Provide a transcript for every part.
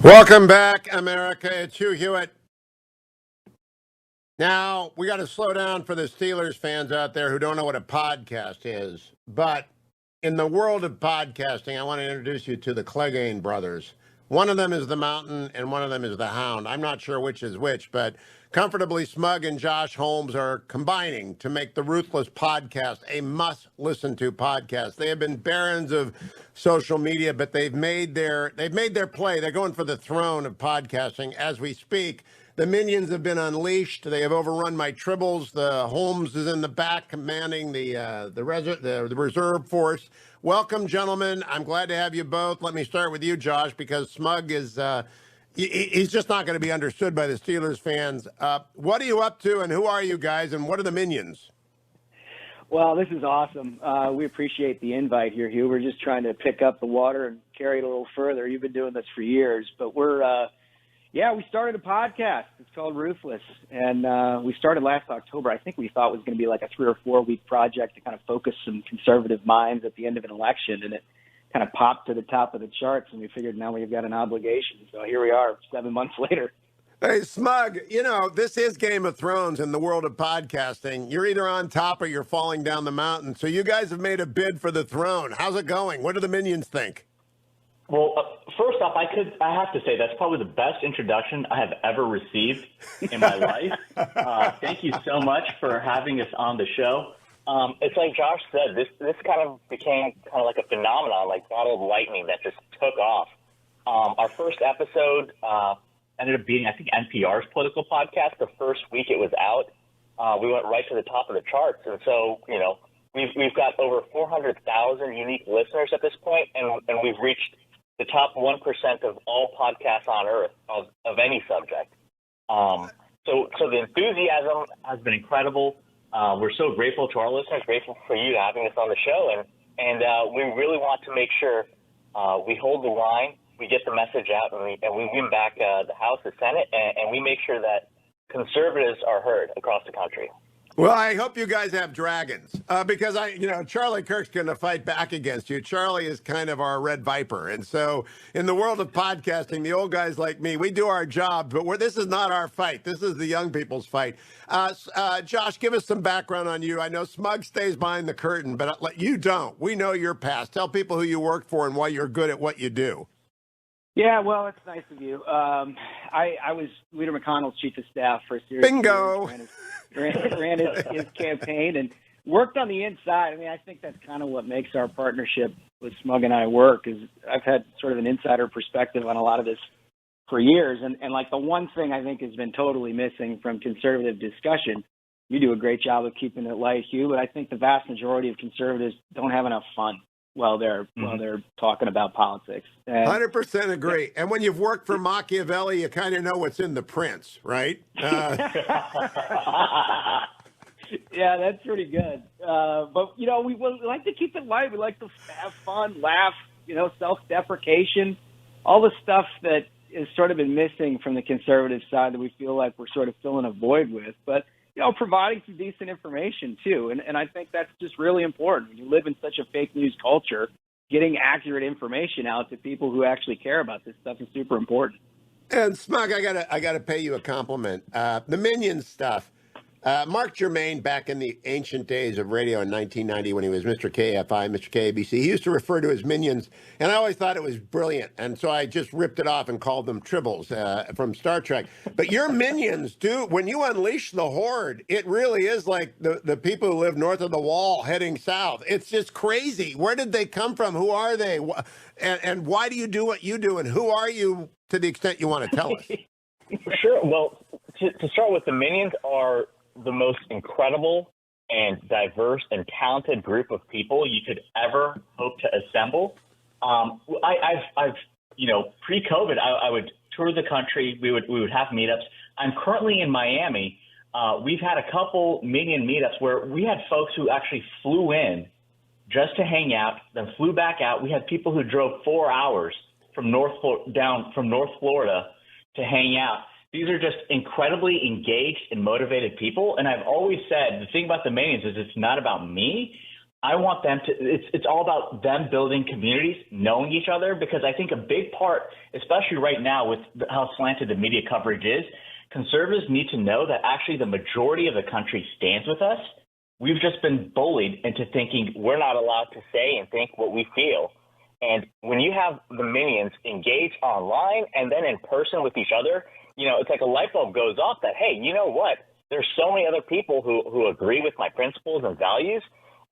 Welcome back, America. It's Hugh Hewitt. Now, we got to slow down for the Steelers fans out there who don't know what a podcast is. But in the world of podcasting, I want to introduce you to the Clegane brothers. One of them is the Mountain, and one of them is the Hound. I'm not sure which is which, but Comfortably Smug and Josh Holmes are combining to make the Ruthless podcast a must-listen-to podcast. They have been barons of social media, but they've made their play. They're going for the throne of podcasting as we speak. The minions have been unleashed. They have overrun my tribbles. The Holmes is in the back commanding the reserve force. Welcome, gentlemen. I'm glad to have you both. Let me start with you, Josh, because Smug is he's just not going to be understood by the Steelers fans. What are you up to, and who are you guys, and what are the minions? Well, this is awesome. We appreciate the invite here, Hugh. We're just trying to pick up the water and carry it a little further. You've been doing this for years, but we started a podcast. It's called Ruthless, and we started last October. I think we thought it was going to be like a 3 or 4 week project to kind of focus some conservative minds at the end of an election, and it kind of popped to the top of the charts, and we figured now we've got an obligation. So here we are 7 months later. Hey, Smug, this is Game of Thrones in the world of podcasting. You're either on top or you're falling down the mountain. So you guys have made a bid for the throne. How's it going? What do the minions think? Well, first off, I have to say that's probably the best introduction I have ever received in my life. Thank you so much for having us on the show. It's like Josh said, this kind of became kind of like a phenomenon, like bottle of lightning that just took off. Our first episode ended up being, I think, NPR's political podcast. The first week it was out, we went right to the top of the charts. And so, we've got over 400,000 unique listeners at this point, and we've reached the top 1% of all podcasts on earth of any subject. So the enthusiasm has been incredible. We're so grateful to our listeners, grateful for you having us on the show, and we really want to make sure we hold the line, we get the message out, and we win back the House, the Senate, and we make sure that conservatives are heard across the country. Well, I hope you guys have dragons because Charlie Kirk's going to fight back against you. Charlie is kind of our Red Viper. And so in the world of podcasting, the old guys like me, we do our job, but this is not our fight. This is the young people's fight. Josh, give us some background on you. I know Smug stays behind the curtain, but you don't. We know your past. Tell people who you work for and why you're good at what you do. Yeah, well, it's nice of you. I was Leader McConnell's chief of staff for a series Bingo. of years, ran his campaign and worked on the inside. I mean, I think that's kind of what makes our partnership with Smug and I work, is I've had sort of an insider perspective on a lot of this for years. And like the one thing I think has been totally missing from conservative discussion, you do a great job of keeping it light, Hugh, but I think the vast majority of conservatives don't have enough fun while they're talking about politics. 100% agree. And when you've worked for Machiavelli, you kind of know what's in the prince, right? Yeah, that's pretty good. But, we like to keep it light. We like to have fun, laugh, self-deprecation, all the stuff that has sort of been missing from the conservative side that we feel like we're sort of filling a void with. But, providing some decent information, too. And I think that's just really important. When you live in such a fake news culture, getting accurate information out to people who actually care about this stuff is super important. And Smug, I gotta pay you a compliment. The Minions stuff. Mark Germain, back in the ancient days of radio in 1990 when he was Mr. KFI, Mr. KABC, he used to refer to his minions, and I always thought it was brilliant. And so I just ripped it off and called them Tribbles from Star Trek. But your minions, dude, when you unleash the horde, it really is like the people who live north of the wall heading south. It's just crazy. Where did they come from? Who are they? And why do you do what you do? And who are you, to the extent you want to tell us? Sure. Well, to start with, the minions are the most incredible and diverse and talented group of people you could ever hope to assemble. I've pre-COVID, I would tour the country. We would have meetups. I'm currently in Miami. We've had a couple minion meetups where we had folks who actually flew in just to hang out, then flew back out. We had people who drove 4 hours from North Florida to hang out. These are just incredibly engaged and motivated people. And I've always said the thing about the minions is it's not about me. I want them to, it's all about them building communities, knowing each other, because I think a big part, especially right now with how slanted the media coverage is, conservatives need to know that actually the majority of the country stands with us. We've just been bullied into thinking we're not allowed to say and think what we feel. And when you have the minions engage online and then in person with each other, it's like a light bulb goes off that, hey, you know what? There's so many other people who agree with my principles and values.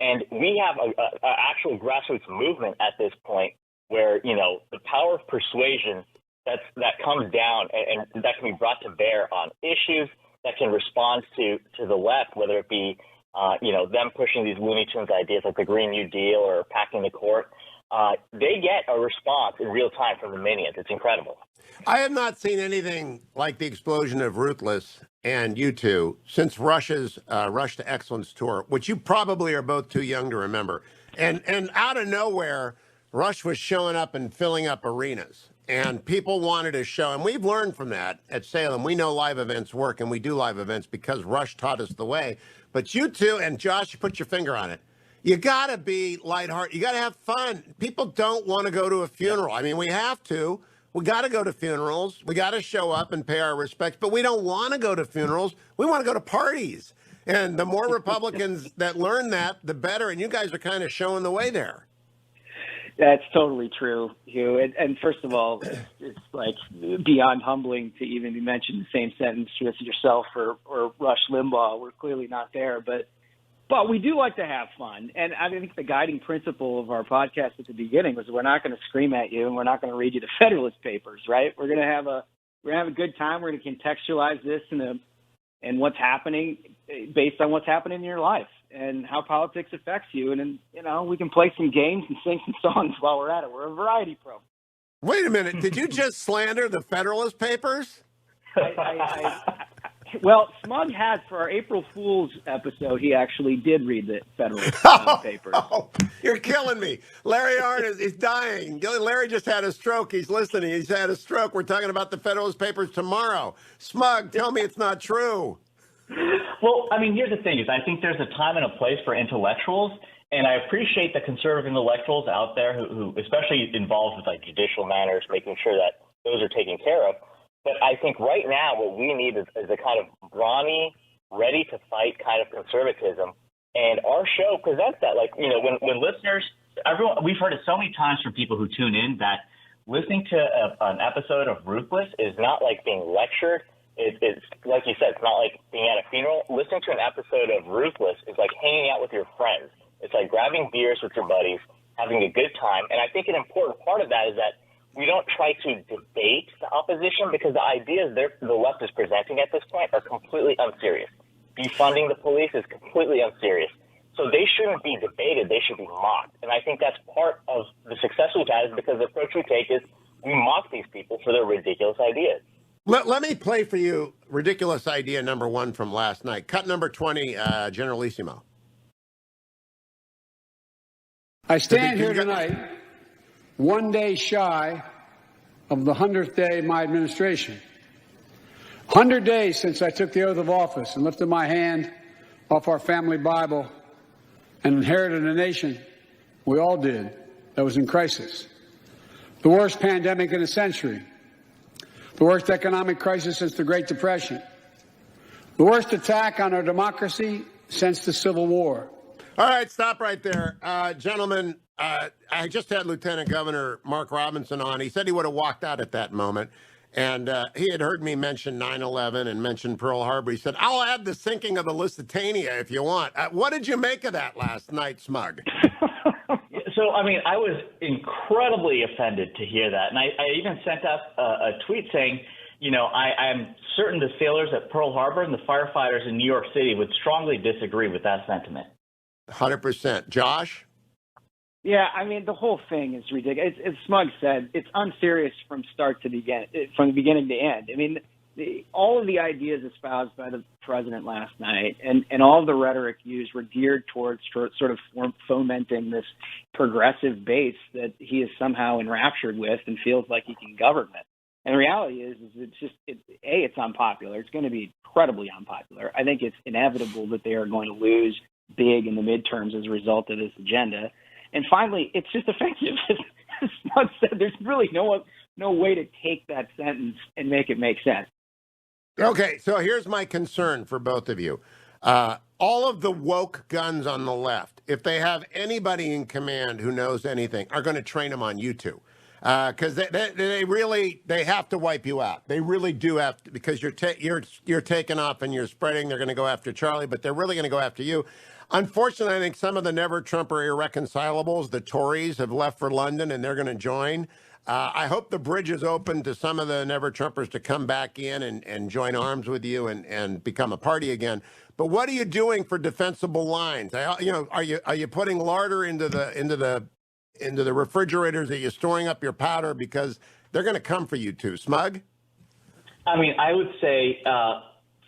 And we have an actual grassroots movement at this point where, the power of persuasion that comes down and that can be brought to bear on issues that can respond to the left, whether it be, them pushing these Looney Tunes ideas like the Green New Deal or packing the court. They get a response in real time from the minions. It's incredible. I have not seen anything like the explosion of Ruthless and you two since Rush's Rush to Excellence tour, which you probably are both too young to remember. And out of nowhere, Rush was showing up and filling up arenas. And people wanted to show, and we've learned from that at Salem. We know live events work, and we do live events because Rush taught us the way. But you two, and Josh, you put your finger on it. You got to be lighthearted. You got to have fun. People don't want to go to a funeral. I mean, we have to. We got to go to funerals. We got to show up and pay our respects. But we don't want to go to funerals. We want to go to parties. And the more Republicans that learn that, the better. And you guys are kind of showing the way there. That's totally true, Hugh. And first of all, it's like beyond humbling to even be mentioned in the same sentence with yourself or Rush Limbaugh. We're clearly not there, but we do like to have fun. And I think the guiding principle of our podcast at the beginning was we're not going to scream at you and we're not going to read you the Federalist Papers, right? We're going to have a good time. We're going to contextualize this and what's happening based on what's happening in your life and how politics affects you. And then, we can play some games and sing some songs while we're at it. We're a variety program. Wait a minute. Did you just slander the Federalist Papers? Well, Smug had, for our April Fool's episode, he actually did read the Federalist Papers. Oh, you're killing me. Larry Arnn is dying. Larry just had a stroke. He's listening. He's had a stroke. We're talking about the Federalist Papers tomorrow. Smug, tell me it's not true. Well, I mean, here's the thing is I think there's a time and a place for intellectuals, and I appreciate the conservative intellectuals out there who especially involved with like judicial matters, making sure that those are taken care of. But I think right now what we need is a kind of brawny, ready-to-fight kind of conservatism. And our show presents that. Like, when listeners, we've heard it so many times from people who tune in that listening to an episode of Ruthless is not like being lectured. It's like you said, it's not like being at a funeral. Listening to an episode of Ruthless is like hanging out with your friends. It's like grabbing beers with your buddies, having a good time. And I think an important part of that is that we don't try to debate the opposition because the ideas the left is presenting at this point are completely unserious. Defunding the police is completely unserious. So they shouldn't be debated. They should be mocked. And I think that's part of the success we've had is because the approach we take is we mock these people for their ridiculous ideas. Let me play for you ridiculous idea number 1 from last night. Cut number 20, Generalissimo. I stand here tonight, one day shy of the 100th day of my administration. 100 days since I took the oath of office and lifted my hand off our family Bible and inherited a nation we all did that was in crisis. The worst pandemic in a century. The worst economic crisis since the Great Depression. The worst attack on our democracy since the Civil War. All right, stop right there. Gentlemen, I just had Lieutenant Governor Mark Robinson on. He said he would have walked out at that moment. And he had heard me mention 9/11 and mention Pearl Harbor. He said, I'll add the sinking of the Lusitania if you want. What did you make of that last night, Smug? So, I mean, I was incredibly offended to hear that. And I even sent out a tweet saying, I'm certain the sailors at Pearl Harbor and the firefighters in New York City would strongly disagree with that sentiment. 100%. Josh? Yeah, I mean, the whole thing is ridiculous. As Smug said, it's unserious from the beginning to end. I mean, all of the ideas espoused by the president last night and all of the rhetoric used were geared towards sort of fomenting this progressive base that he is somehow enraptured with and feels like he can govern with. And the reality is it's unpopular. It's going to be incredibly unpopular. I think it's inevitable that they are going to lose big in the midterms as a result of this agenda. And finally, it's just offensive. As Smug said, there's really no way to take that sentence and make it make sense. Okay, so here's my concern for both of you. All of the woke guns on the left, if they have anybody in command who knows anything, are going to train them on you two. Because they have to wipe you out. They really do have to, because you're taking off and you're spreading. They're going to go after Charlie, but they're really going to go after you. Unfortunately, I think some of the never Trumper irreconcilables, the Tories, have left for London and they're going to join. I hope the bridge is open to some of the never Trumpers to come back in and join arms with you and become a party again. But what are you doing for defensible lines? Are you putting larder into the refrigerators? Are you storing up your powder? Because they're going to come for you too. Smug? I mean, I would say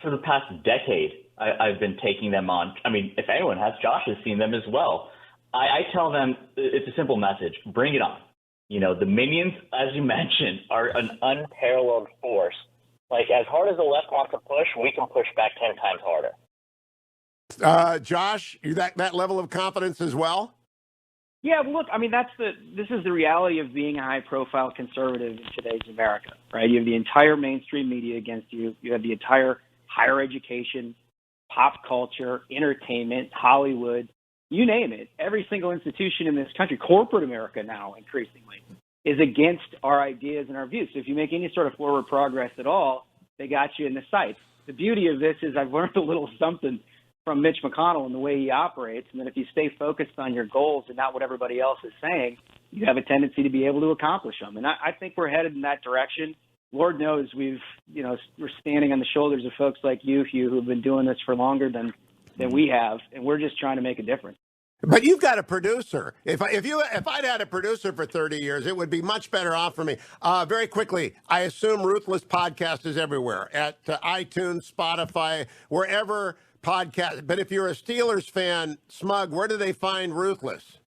for the past decade, I've been taking them on. I mean, if anyone has, Josh has seen them as well. I tell them it's a simple message: bring it on. You know, the minions, as you mentioned, are an unparalleled force. Like, as hard as the left wants to push, we can push back 10 times harder. Josh, you that level of confidence as well? Yeah, look, I mean, this is the reality of being a high-profile conservative in today's America, right? You have the entire mainstream media against you. You have the entire higher education, pop culture, entertainment, Hollywood, you name it. Every single institution in this country, corporate America now increasingly, is against our ideas and our views. So if you make any sort of forward progress at all, they got you in the sights. The beauty of this is I've learned a little something from Mitch McConnell and the way he operates, and that if you stay focused on your goals and not what everybody else is saying, you have a tendency to be able to accomplish them. And I think we're headed in that direction. Lord knows we're standing on the shoulders of folks like you, Hugh, who've been doing this for longer than we have, and we're just trying to make a difference. But you've got a producer. If I'd had a producer for 30 years, it would be much better off for me. Very quickly, I assume Ruthless podcast is everywhere, at iTunes, Spotify, wherever podcast. But if you're a Steelers fan, Smug, where do they find Ruthless?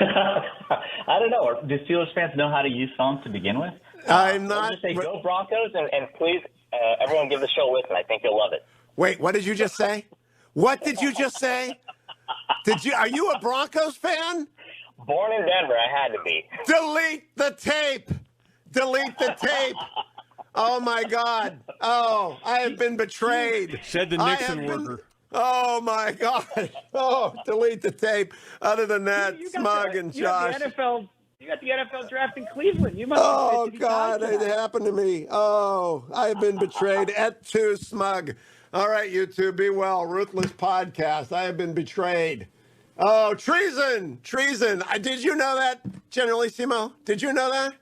I don't know. Do Steelers fans know how to use phones to begin with? I'm not. I'll just say go Broncos, and please, everyone give the show a listen. I think you'll love it. Wait, what did you just say? What did you just say? Are you a Broncos fan? Born in Denver, I had to be. Delete the tape. Delete the tape. Oh, my God. Oh, I have been betrayed. Said the Nixon worker. Oh, my God. Oh, delete the tape. Other than that, Smug and Josh. You got the NFL draft in Cleveland. You must. Oh, God, it happened to me. Oh, I have been betrayed. Et tu, Smug. All right, you two, be well. Ruthless podcast. I have been betrayed. Oh, treason. Treason. Did you know that, Generalissimo? Did you know that?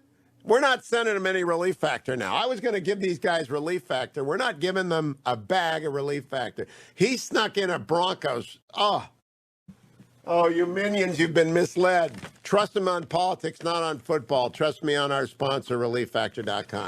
We're not sending them any Relief Factor now. I was going to give these guys Relief Factor. We're not giving them a bag of Relief Factor. He snuck in a Broncos. Oh, you minions, you've been misled. Trust him on politics, not on football. Trust me on our sponsor, ReliefFactor.com.